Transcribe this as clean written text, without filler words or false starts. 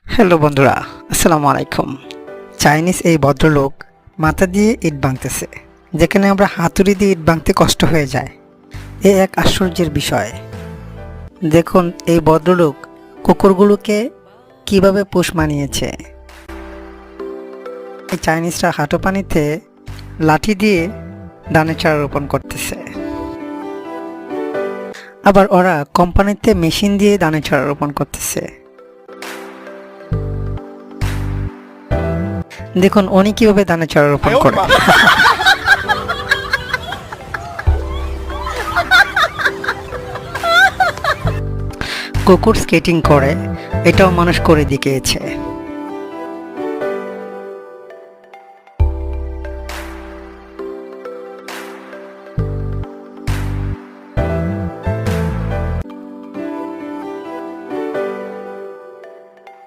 Hello বন্ধুরা, আসসালামু আলাইকুম। চাইনিজ এই ভদ্রলোক মাথা দিয়ে ইট ভাঙতেছে, যেখানে আমরা হাতুড়ি দিয়ে ইট ভাঙতে কষ্ট হয়ে যায়। এ এক আশ্চর্যের বিষয়। দেখুন এই ভদ্রলোক কুকুরগুলোকে কিভাবে পোষ মানিয়েছে। এই চাইনিজরা হাঁটু পানিতে লাঠি দিয়ে ধানের চারা রোপণ করতেছে, আবার ওরা কোম্পানিতে মেশিন দিয়ে ধানের চারা রোপণ করতেছে। দেখুন উনি কিভাবে ধানের চারা রোপণ করে। কুকুর স্কেটিং করে, এটাও মানুষ করে দেখিয়েছে।